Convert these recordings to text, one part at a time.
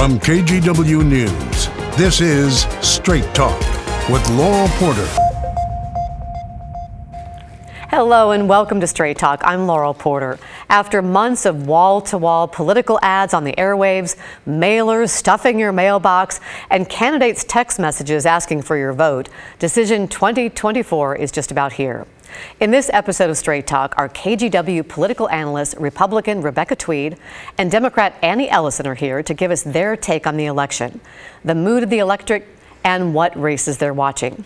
From KGW News, this is Straight Talk with Laurel Porter. Hello and welcome to Straight Talk. I'm Laurel Porter. After months of wall-to-wall political ads on the airwaves, mailers stuffing your mailbox, and candidates' text messages asking for your vote, Decision 2024 is just about here. In this episode of Straight Talk, our KGW political analyst, Republican Rebecca Tweed, and Democrat Annie Ellison are here to give us their take on the election, the mood of the electorate, and what races they're watching.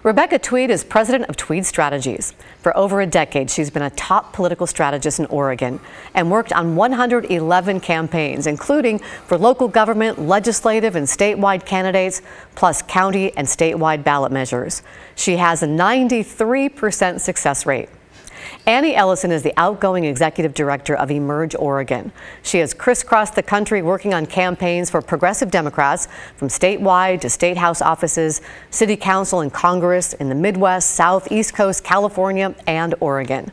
Rebecca Tweed is president of Tweed Strategies. For over a decade, she's been a top political strategist in Oregon and worked on 111 campaigns, including for local government, legislative, and statewide candidates, plus county and statewide ballot measures. She has a 93% success rate. Annie Ellison is the outgoing executive director of Emerge Oregon. She has crisscrossed the country working on campaigns for progressive Democrats from statewide to state house offices, city council and Congress in the Midwest, South, East Coast, California, and Oregon.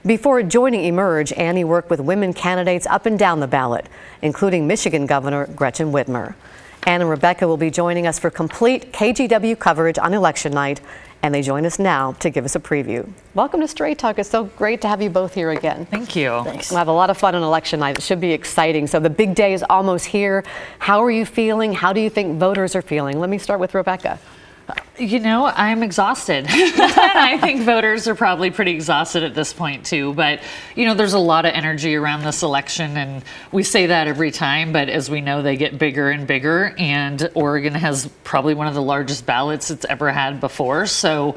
Before joining Emerge, Annie worked with women candidates up and down the ballot, including Michigan Governor Gretchen Whitmer. Ann and Rebecca will be joining us for complete KGW coverage on election night, and they join us now to give us a preview. Welcome to Straight Talk. It's so great to have you both here again. Thank you. Thanks. We'll have a lot of fun on election night. It should be exciting. So the big day is almost here. How are you feeling? How do you think voters are feeling? Let me start with Rebecca. You know, I'm exhausted. I think voters are probably pretty exhausted at this point too. But, you know, there's a lot of energy around this election, and we say that every time, but as we know, they get bigger and bigger, and Oregon has probably one of the largest ballots it's ever had before. So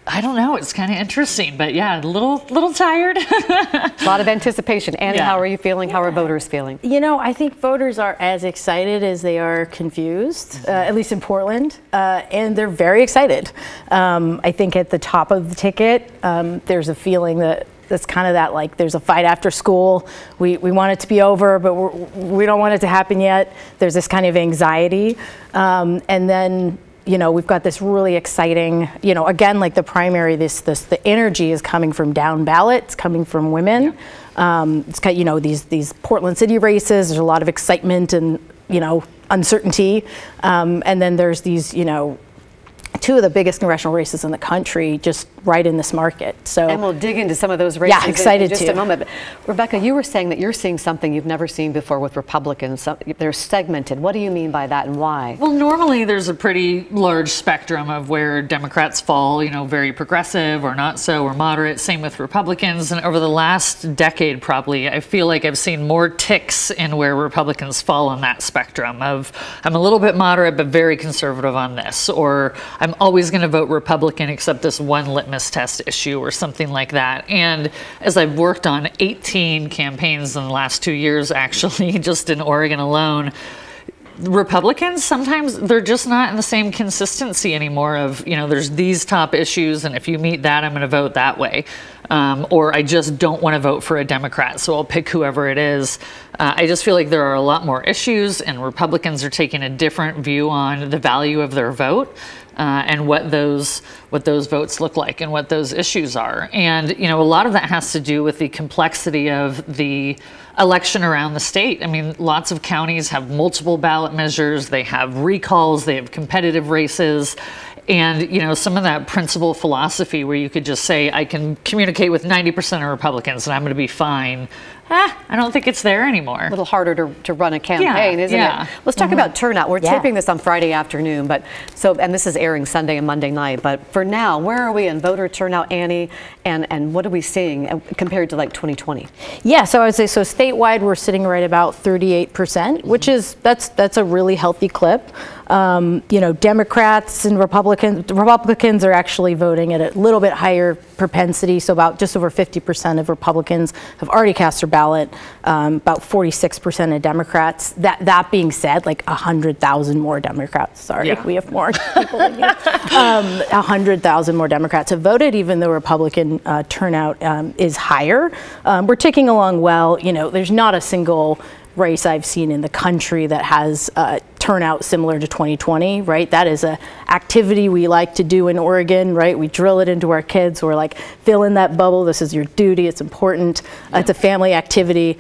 I don't know. It's kind of interesting, but yeah, a little tired. A lot of anticipation. Annie, Yeah. How are you feeling? How are voters feeling? You know, I think voters are as excited as they are confused, at least in Portland, and they're very excited. I think at the top of the ticket, there's a feeling that's kind of that, like, there's a fight after school. We want it to be over, but we don't want it to happen yet. There's this kind of anxiety. And then, you know, we've got this really exciting, you know, again, like the primary, the energy is coming from down ballot. It's coming from women. Yeah. It's got, you know, these Portland city races. There's a lot of excitement and, you know, uncertainty. And then there's these, you know, two of the biggest congressional races in the country just right in this market. So, and we'll dig into some of those races excited in just to. a moment. But Rebecca, you were saying that you're seeing something you've never seen before with Republicans. So they're segmented. What do you mean by that and why? Well, normally there's a pretty large spectrum of where Democrats fall, you know, very progressive or not so, or moderate. Same with Republicans. And over the last decade, probably, I feel like I've seen more ticks in where Republicans fall on that spectrum of, I'm a little bit moderate, but very conservative on this, or I'm always going to vote Republican except this one litmus test issue or something like that. And as I've worked on 18 campaigns in the last 2 years, actually, just in Oregon alone, Republicans, sometimes they're just not in the same consistency anymore of, you know, there's these top issues, and if you meet that, I'm going to vote that way. Or I just don't want to vote for a Democrat, so I'll pick whoever it is. I just feel like there are a lot more issues, and Republicans are taking a different view on the value of their vote. And what those votes look like and what those issues are. And, you know, a lot of that has to do with the complexity of the election around the state. I mean, lots of counties have multiple ballot measures, they have recalls, they have competitive races. And, you know, some of that principle philosophy where you could just say, I can communicate with 90% of Republicans and I'm going to be fine. I don't think it's there anymore. A little harder to run a campaign, isn't it? Let's talk about turnout. We're taping this on Friday afternoon, and this is airing Sunday and Monday night. But for now, where are we in voter turnout, Annie? And what are we seeing compared to like 2020? Yeah, so I would say, so statewide, we're sitting right about 38%, which is, that's a really healthy clip. You know, Democrats and Republicans are actually voting at a little bit higher propensity. So about just over 50% of Republicans have already cast their ballot, about 46% of Democrats. That being said, like 100,000 more Democrats, sorry, we have more people than you. 100,000 more Democrats have voted, even though Republican turnout is higher. We're ticking along well. You know, there's not a single race I've seen in the country that has turnout similar to 2020, right? That is a activity we like to do in Oregon, right? We drill it into our kids. We're like, fill in that bubble. This is your duty. It's important. It's a family activity.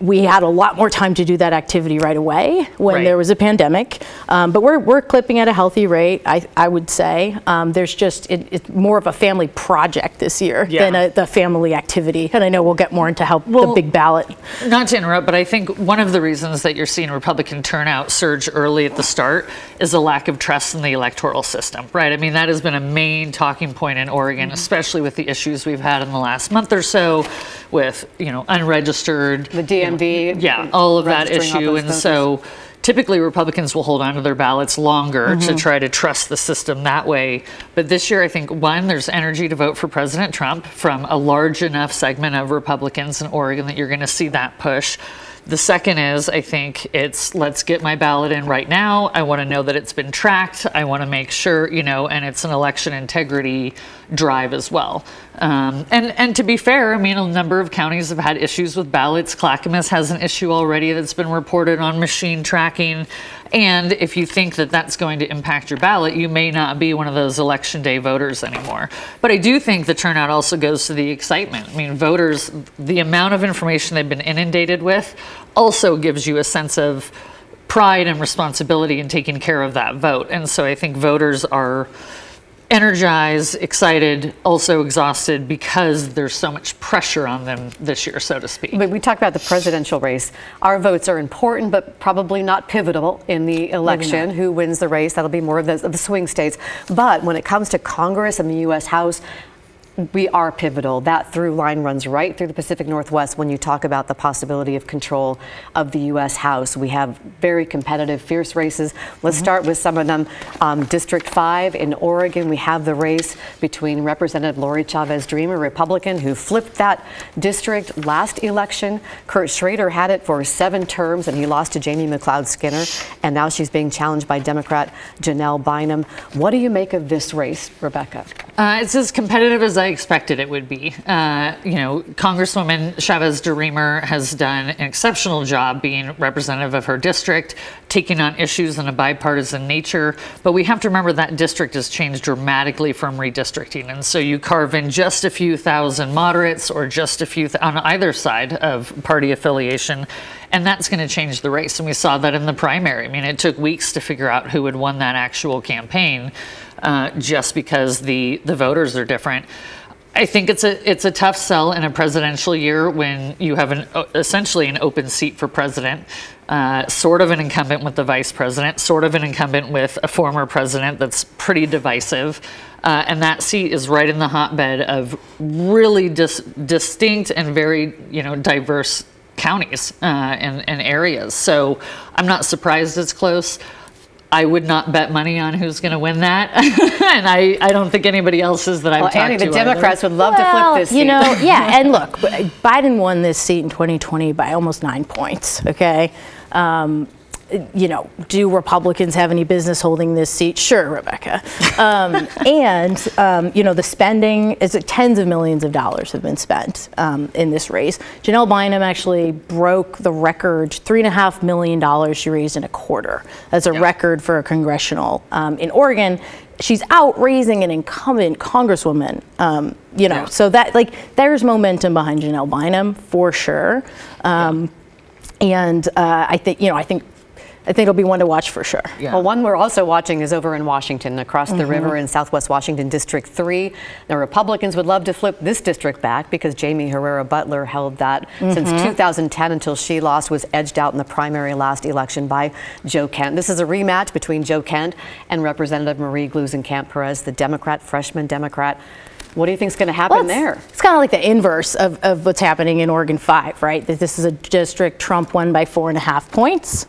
We had a lot more time to do that activity right away when there was a pandemic. But we're clipping at a healthy rate, I would say. There's just, it's more of a family project this year than the family activity. And I know we'll get more into how the big ballot. Not to interrupt, but I think one of the reasons that you're seeing Republican turnout surge early at the start is a lack of trust in the electoral system, right? I mean, that has been a main talking point in Oregon, especially with the issues we've had in the last month or so with, unregistered. The DMV. All of that issue. And so typically Republicans will hold on to their ballots longer to try to trust the system that way. But this year, I think, one, there's energy to vote for President Trump from a large enough segment of Republicans in Oregon that you're going to see that push. The second is, I think it's, let's get my ballot in right now. I want to know that it's been tracked. I want to make sure, and it's an election integrity drive as well. And to be fair, I mean, a number of counties have had issues with ballots. Clackamas has an issue already that's been reported on machine tracking. And if you think that that's going to impact your ballot, you may not be one of those election day voters anymore. But I do think the turnout also goes to the excitement. I mean, voters, the amount of information they've been inundated with also gives you a sense of pride and responsibility in taking care of that vote. And so I think voters are energized, excited, also exhausted because there's so much pressure on them this year, so to speak. But we talked about the presidential race. Our votes are important, but probably not pivotal in the election. Who wins the race? That'll be more of the swing states. But when it comes to Congress and the U.S. House, we are pivotal. That through line runs right through the Pacific Northwest when you talk about the possibility of control of the U.S. House. We have very competitive, fierce races. Let's start with some of them. District 5 in Oregon, we have the race between Representative Lori Chavez-Dreamer, Republican, who flipped that district last election. Kurt Schrader had it for 7 terms, and he lost to Jamie McLeod-Skinner. And now she's being challenged by Democrat Janelle Bynum. What do you make of this race, Rebecca? It's as competitive as I expected it would be. Congresswoman Chavez-Dreamer has done an exceptional job being representative of her district, taking on issues in a bipartisan nature. But we have to remember that district has changed dramatically from redistricting. And so you carve in just a few thousand moderates or just a few on either side of party affiliation. And that's going to change the race. And we saw that in the primary. I mean, it took weeks to figure out who had won that actual campaign just because the voters are different. I think it's a tough sell in a presidential year when you have essentially an open seat for president, sort of an incumbent with the vice president, sort of an incumbent with a former president that's pretty divisive. And that seat is right in the hotbed of really distinct and very diverse counties and areas. So I'm not surprised it's close. I would not bet money on who's going to win that. And I don't think anybody else is that I've talked to. Annie, the Democrats would love to flip this seat. And look, Biden won this seat in 2020 by almost 9 points, okay? Do Republicans have any business holding this seat? Sure, Rebecca. The spending is tens of millions of dollars have been spent in this race. Janelle Bynum actually broke the record, $3.5 million she raised in a quarter. That's a record for a congressional. In Oregon, she's out raising an incumbent congresswoman. So that there's momentum behind Janelle Bynum for sure. I think it'll be one to watch for sure. Yeah. Well, one we're also watching is over in Washington, across the river in Southwest Washington, District 3. The Republicans would love to flip this district back because Jamie Herrera Butler held that since 2010 until she lost, was edged out in the primary last election by Joe Kent. This is a rematch between Joe Kent and Representative Marie Gluesenkamp-Perez, the freshman Democrat. What do you think is going to happen there? It's kind of like the inverse of what's happening in Oregon 5, right? This is a district Trump won by 4.5 points.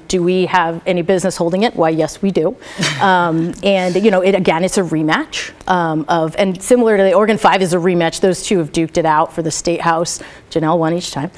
Do we have any business holding it? Why, yes, we do. It's a rematch and similar to the Oregon 5 is a rematch. Those two have duked it out for the state house. Janelle won each time.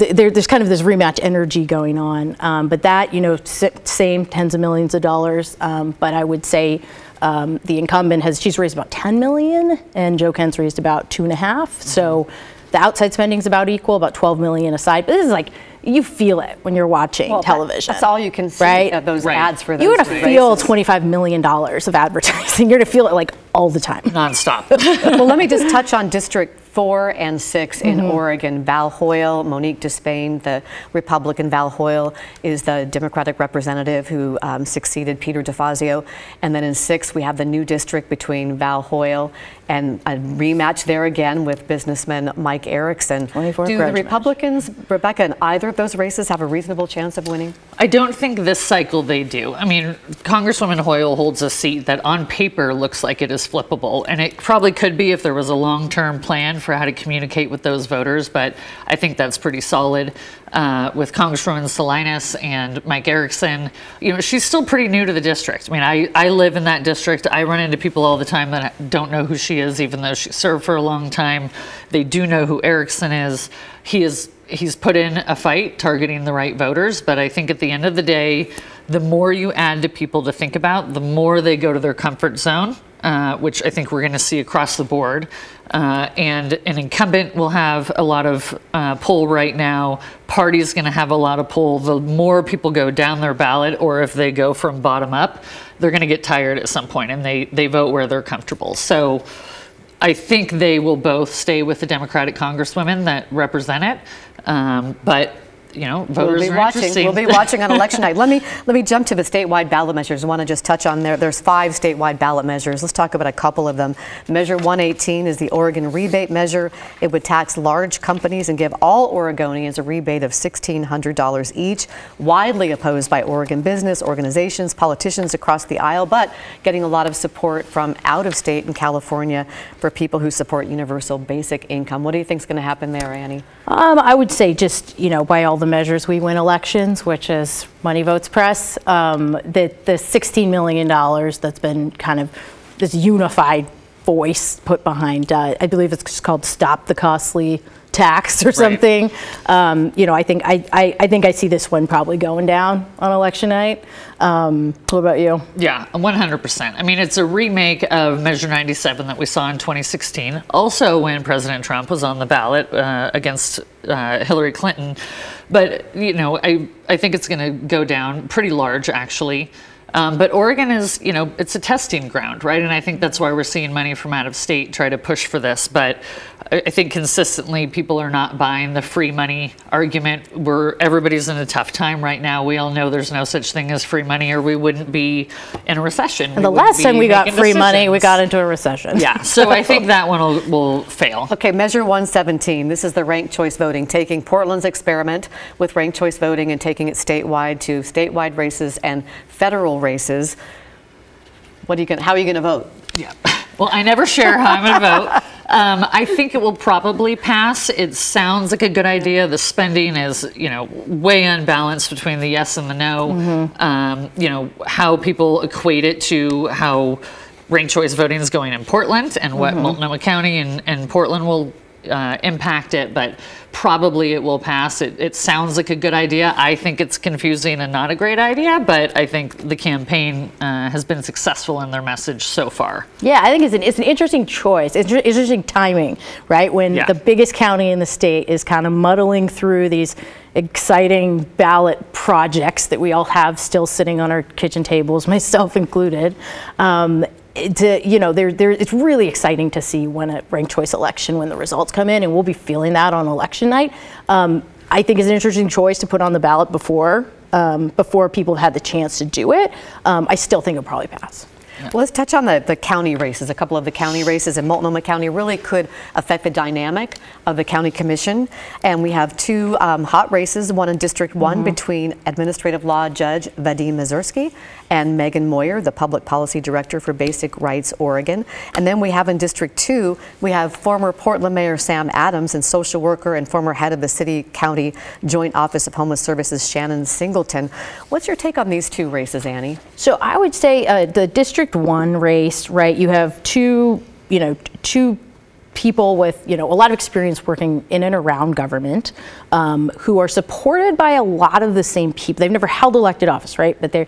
There's kind of this rematch energy going on. But that, same tens of millions of dollars. But I would say The incumbent she's raised about 10 million, and Joe Kent's raised about 2.5. So the outside spending is about equal, about 12 million aside. But this is like, you feel it when you're watching television. That's all you can see, right? Those ads for those. You're going to feel $25 million of advertising. You're going to feel it like all the time. Nonstop. Well, let me just touch on District 4 and 6 in Oregon. Val Hoyle, Monique Despain, the Republican. Val Hoyle is the Democratic representative who succeeded Peter DeFazio. And then in 6, we have the new district between Val Hoyle and a rematch there again with businessman Mike Erickson. Do the Republicans, Rebecca, in either of those races have a reasonable chance of winning? I don't think this cycle they do. I mean, Congresswoman Hoyle holds a seat that on paper looks like it is flippable, and it probably could be if there was a long-term plan for how to communicate with those voters, but I think that's pretty solid. With Congresswoman Salinas and Mike Erickson, you know, she's still pretty new to the district. I mean, I live in that district. I run into people all the time that don't know who she is, even though she served for a long time. They do know who Erickson is. He's put in a fight targeting the right voters, but I think at the end of the day, the more you add to people to think about, the more they go to their comfort zone, which I think we're going to see across the board. And an incumbent will have a lot of pull right now. Party's going to have a lot of pull. The more people go down their ballot, or if they go from bottom up, they're going to get tired at some point, and they vote where they're comfortable. So I think they will both stay with the Democratic congresswomen that represent it. But you know, voters will be watching. We'll be watching on election night. Let me jump to the statewide ballot measures. I want to just touch on there's 5 statewide ballot measures. Let's talk about a couple of them. Measure 118 is the Oregon rebate measure. It would tax large companies and give all Oregonians a rebate of $1,600 each. Widely opposed by Oregon business organizations, politicians across the aisle, but getting a lot of support from out of state in California for people who support universal basic income. What do you think is going to happen there, Annie? I would say just, you know, by all the measures we win elections, which is money votes press, the $16 million that's been kind of this unified voice put behind, I believe it's just called Stop the Costly Tax or something. You know, I think I see this one probably going down on election night. What about you? Yeah, 100%. I mean, it's a remake of Measure 97 that we saw in 2016, also when President Trump was on the ballot against Hillary Clinton. But, you know, I think it's going to go down pretty large, actually. But Oregon is, you know, it's a testing ground, right? And I think that's why we're seeing money from out of state try to push for this. But I think consistently people are not buying the free money argument. Everybody's in a tough time right now. We all know there's no such thing as free money, or we wouldn't be in a recession. And the last time we got free money, we got into a recession. Yeah, so I think that one will fail. Okay, Measure 117. This is the ranked choice voting, taking Portland's experiment with ranked choice voting and taking it statewide to statewide races and federal races. How are you going to vote? Yeah. Well, I never share how I'm going to vote. I think it will probably pass. It sounds like a good idea. The spending is, you know, way unbalanced between the yes and the no. You know, how people equate it to how ranked choice voting is going in Portland and what Multnomah County and Portland will impact it, but probably it will pass. It sounds like a good idea. I think it's confusing and not a great idea, but I think the campaign has been successful in their message so far. Yeah, I think it's an interesting choice. It's interesting timing, right? When the biggest county in the state is kind of muddling through these exciting ballot projects that we all have still sitting on our kitchen tables, myself included. You know, it's really exciting to see when a ranked choice election, when the results come in, and we'll be feeling that on election night. I think it's an interesting choice to put on the ballot before people have had the chance to do it. I still think it'll probably pass. Well, let's touch on the county races. A couple of the county races in Multnomah County really could affect the dynamic of the county commission. And we have 2 hot races, one in District 1 between Administrative Law Judge Vadim Mazursky and Megan Moyer, the Public Policy Director for Basic Rights Oregon. And then we have in District 2, we have former Portland Mayor Sam Adams and social worker and former head of the City-County Joint Office of Homeless Services, Shannon Singleton. What's your take on these 2 races, Annie? So I would say the District 1 race, right, you have two people with, you know, a lot of experience working in and around government, who are supported by a lot of the same people. They've never held elected office, right? But they're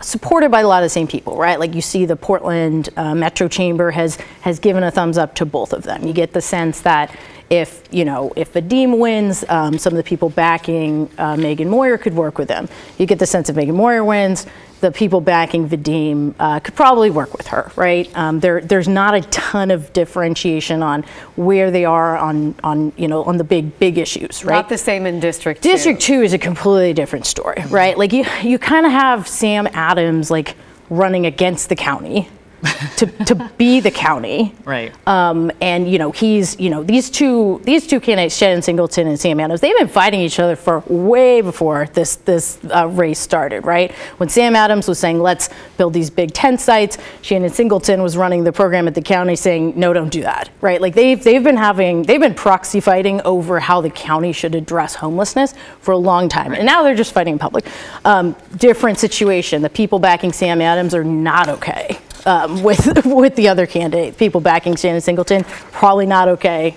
supported by a lot of the same people, right? Like you see the Portland Metro Chamber has given a thumbs up to both of them. You get the sense that if Vadim wins, some of the people backing Megan Moyer could work with them. You get the sense if Megan Moyer wins, the people backing Vadim could probably work with her, right? There's not a ton of differentiation on where they are on the big issues, right? Not the same in District 2. District 2 is a completely different story, right? Like you kind of have Sam Adams like running against the county. to be the county, right? And he's these two candidates, Shannon Singleton and Sam Adams, they've been fighting each other for way before this race started, right? When Sam Adams was saying let's build these big tent sites, Shannon Singleton was running the program at the county saying no, don't do that, right? Like they've been proxy fighting over how the county should address homelessness for a long time, right. And now they're just fighting in public. Different situation. The people backing Sam Adams are not okay. With the other candidate, people backing Shannon Singleton, probably not okay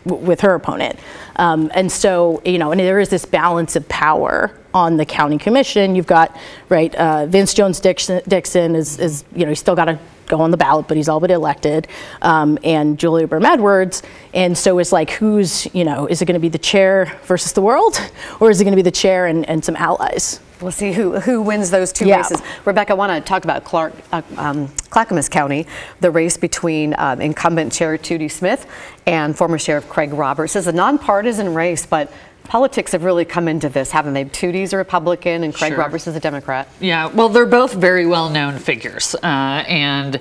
with her opponent. And so, and there is this balance of power on the county commission. You've got, right, Vince Jones Dixon is he's still got to go on the ballot, but he's all but elected, and Julia Burnham-Edwards. And so it's like, is it going to be the chair versus the world, or is it going to be the chair and some allies? We'll see who wins those two races. Rebecca, I want to talk about Clackamas County, the race between incumbent Chair Tootie Smith and former Sheriff Craig Roberts. It's a nonpartisan race, but politics have really come into this, haven't they? Tootie's a Republican and Craig Roberts is a Democrat. Yeah, well, they're both very well-known figures, and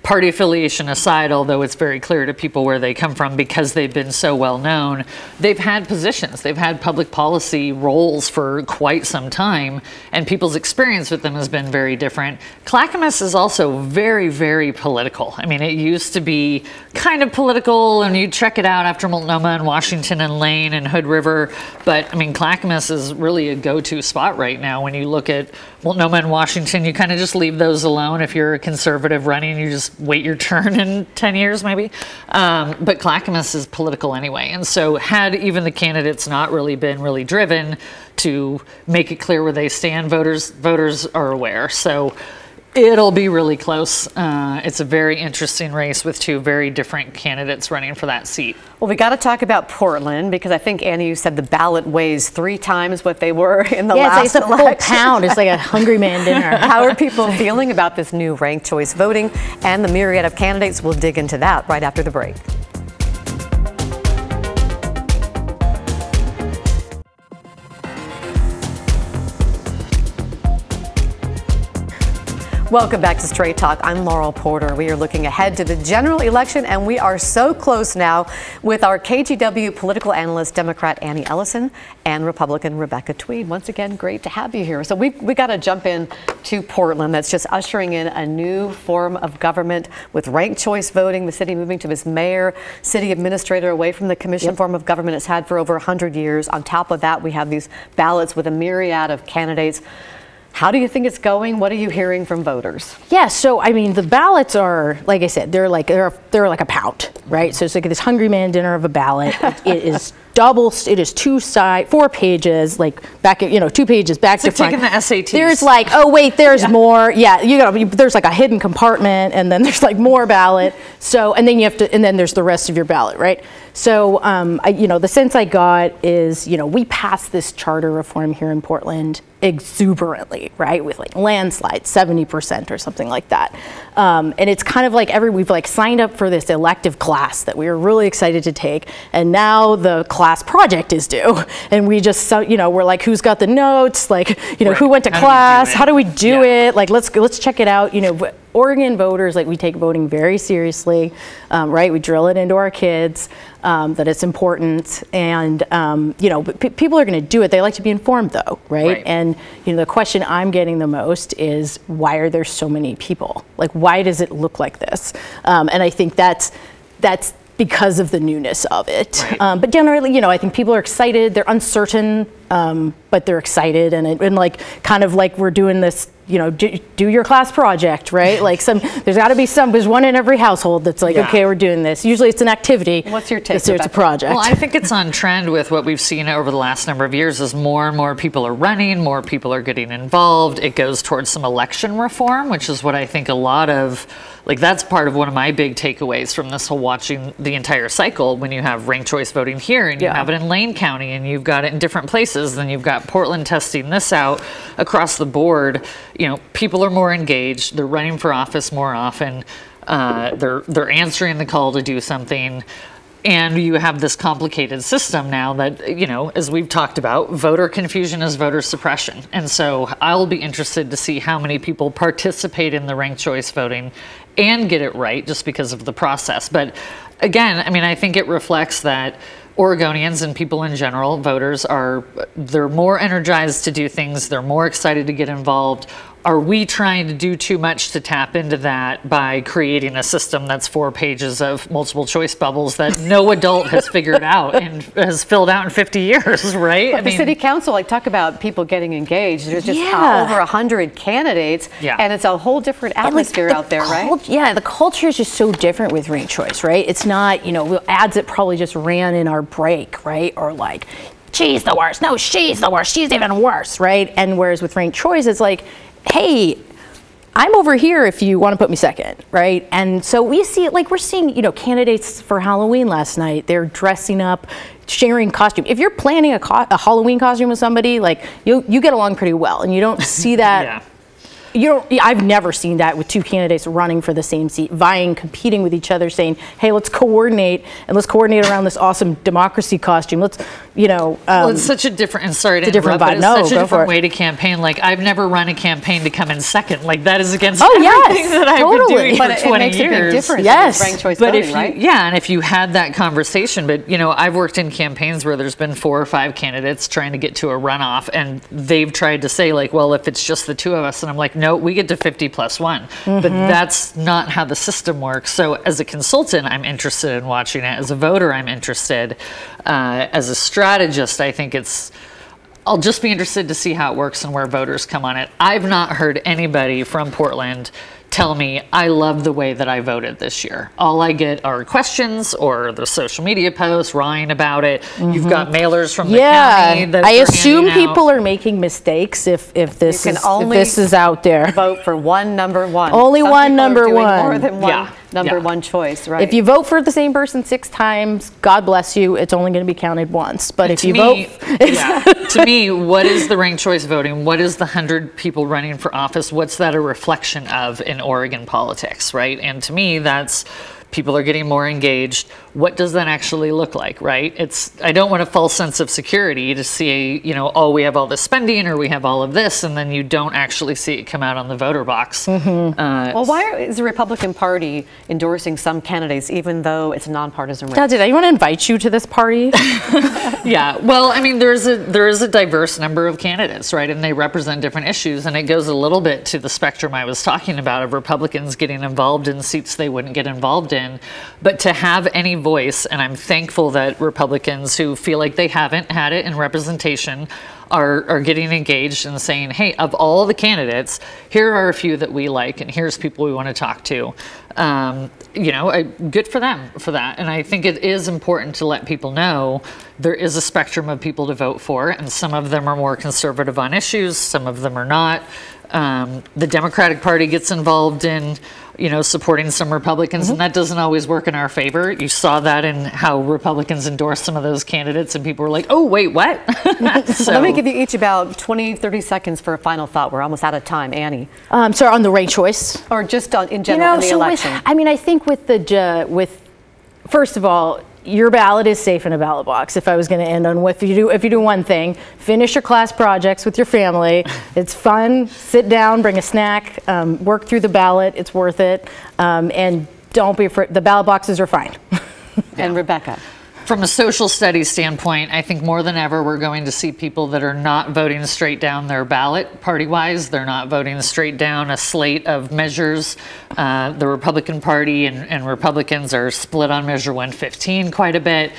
party affiliation aside, although it's very clear to people where they come from because they've been so well known, they've had positions, they've had public policy roles for quite some time, and people's experience with them has been very different. Clackamas is also very, very political. I mean, it used to be kind of political, and you check it out after Multnomah and Washington and Lane and Hood River, but I mean, Clackamas is really a go-to spot right now. When you look at Multnomah and Washington, you kind of just leave those alone. If you're a conservative running, you just wait your turn in 10 years maybe. But Clackamas is political anyway. And so had even the candidates not really been really driven to make it clear where they stand, voters are aware. So it'll be really close. It's a very interesting race with two very different candidates running for that seat. Well, we got to talk about Portland because I think, Annie, you said the ballot weighs 3 times what they were in the last election. It's a full pound. It's like a Hungry Man dinner. How are people feeling about this new ranked choice voting and the myriad of candidates? We'll dig into that right after the break. Welcome back to Straight Talk. I'm Laurel Porter. We are looking ahead to the general election, and we are so close now with our KGW political analyst, Democrat Annie Ellison, and Republican Rebecca Tweed. Once again, great to have you here. So we got to jump in to Portland. That's just ushering in a new form of government with ranked choice voting, the city moving to this mayor, city administrator, away from the commission form of government it's had for over 100 years. On top of that, we have these ballots with a myriad of candidates. How do you think it's going? What are you hearing from voters? Yeah, so I mean, the ballots are, like I said, they're like a pound, right? So it's like this Hungry Man dinner of a ballot. It is double. It is 4 pages, like back, 2 pages back to front. Taking the SATs. There's like, oh wait, there's more. Yeah, there's like a hidden compartment, and then there's like more ballot. So and then then there's the rest of your ballot, right? So the sense I got is, we passed this charter reform here in Portland exuberantly, right? With like landslides, 70% or something like that. And it's kind of like we've like signed up for this elective class that we were really excited to take. And now the class project is due. And we just, we're like, who's got the notes? Like, who went to class? How do we do it? Like, let's check it out. Oregon voters, like, we take voting very seriously, right? We drill it into our kids, that it's important, and but people are going to do it. They like to be informed, though, right? And the question I'm getting the most is, why are there so many people? Like, why does it look like this? And I think that's because of the newness of it. Right. But generally, I think people are excited. They're uncertain but they're excited and like kind of like we're doing this, you know, do your class project, right? Like there's one in every household that's like, okay, we're doing this. Usually it's an activity. What's your take? This year it's a project. Well, I think it's on trend with what we've seen over the last number of years as more and more people are running, more people are getting involved. It goes towards some election reform, which is what I think a lot of, like that's part of one of my big takeaways from this whole watching the entire cycle. When you have ranked choice voting here and you have it in Lane County and you've got it in different places, then you've got Portland testing this out across the board. You know, people are more engaged. They're running for office more often. They're answering the call to do something. And you have this complicated system now that, you know, as we've talked about, voter confusion is voter suppression. And so I'll be interested to see how many people participate in the ranked choice voting and get it right just because of the process. But again, I mean, I think it reflects that Oregonians and people in general, voters, they're more energized to do things. They're more excited to get involved. Are we trying to do too much to tap into that by creating a system that's 4 pages of multiple choice bubbles that no adult has figured out and has filled out in 50 years, right? But the city council, like talk about people getting engaged. There's just over 100 candidates, and it's a whole different atmosphere out there, right? Yeah, the culture is just so different with ranked choice, right? It's not, you know, ads that probably just ran in our break, right? Or like, she's the worst. No, she's the worst. She's even worse, right? And whereas with ranked choice, it's like, hey, I'm over here if you want to put me second, right? And so we see it, like we're seeing, you know, candidates for Halloween last night, they're dressing up, sharing costume. If you're planning a Halloween costume with somebody, like you get along pretty well, and you don't see that. I've never seen that with 2 candidates running for the same seat, vying, competing with each other, saying, hey, let's coordinate around this awesome democracy costume. Let's, you know. Well, it's such a different, and sorry to interrupt, but it's such a different way to campaign. Like, I've never run a campaign to come in second. Like, that is against everything that I've been doing for 20 years. But it makes a big difference. Yes. Ranked choice voting, right? Yeah, and if you had that conversation, but, you know, I've worked in campaigns where there's been 4 or 5 candidates trying to get to a runoff, and they've tried to say, like, well, if it's just the 2 of us, and I'm like, no, we get to 50 plus 1. But that's not how the system works. So as a consultant, I'm interested in watching it. As a voter, I'm interested. As a strategist, I think I'll just be interested to see how it works and where voters come on it. I've not heard anybody from Portland tell me, I love the way that I voted this year. All I get are questions or the social media posts, Ryan about it. You've got mailers from the county that I assume people are making mistakes if this is out there. Vote for one number one. Only one number one. More than one number one choice, right? If you vote for the same person 6 times, God bless you, it's only going to be counted once. But if you vote... To me, what is the ranked choice voting? What is the 100 people running for office? What's that a reflection of in Oregon politics, right? And to me, that's people are getting more engaged. What does that actually look like, right? I don't want a false sense of security to see, you know, oh, we have all this spending or we have all of this, and then you don't actually see it come out on the voter box. Well, why is the Republican Party endorsing some candidates even though it's a nonpartisan race? Did anyone invite you to this party? Yeah, well, I mean, there is a diverse number of candidates, right? And they represent different issues, and it goes a little bit to the spectrum I was talking about of Republicans getting involved in seats they wouldn't get involved in. But to have any voice, and I'm thankful that Republicans who feel like they haven't had it in representation are getting engaged and saying, hey, of all the candidates, here are a few that we like, and here's people we want to talk to. You know, good for them for that. And I think it is important to let people know there is a spectrum of people to vote for, and some of them are more conservative on issues, some of them are not. The Democratic Party gets involved in, you know, supporting some Republicans, and that doesn't always work in our favor. You saw that in how Republicans endorsed some of those candidates, and people were like, oh, wait, what? So, let me give you each about 20, 30 seconds for a final thought. We're almost out of time. Annie. Sorry, on the ranked choice? Or just in general in the election. I think first of all, your ballot is safe in a ballot box. If I was going to end on if you do one thing, finish your class projects with your family. It's fun. Sit down, bring a snack, work through the ballot. It's worth it. And don't be afraid. The ballot boxes are fine. And Rebecca. From a social studies standpoint, I think more than ever we're going to see people that are not voting straight down their ballot party-wise. They're not voting straight down a slate of measures. The Republican Party and Republicans are split on Measure 115 quite a bit.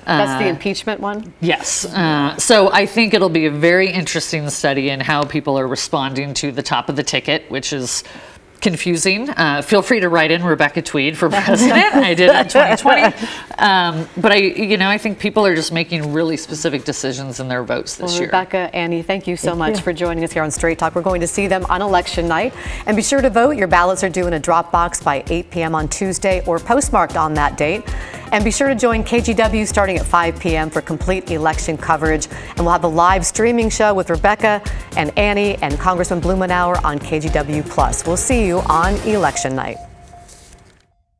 That's the impeachment one? Yes. So I think it'll be a very interesting study in how people are responding to the top of the ticket, which is confusing. Feel free to write in Rebecca Tweed for president. I did it in 2020. But I think people are just making really specific decisions in their votes this year. Rebecca, Annie, thank you so much for joining us here on Straight Talk. We're going to see them on election night. And be sure to vote. Your ballots are due in a drop box by 8 p.m. on Tuesday or postmarked on that date. And be sure to join KGW starting at 5 p.m. for complete election coverage. And we'll have a live streaming show with Rebecca and Annie and Congressman Blumenauer on KGW+. We'll see you on election night.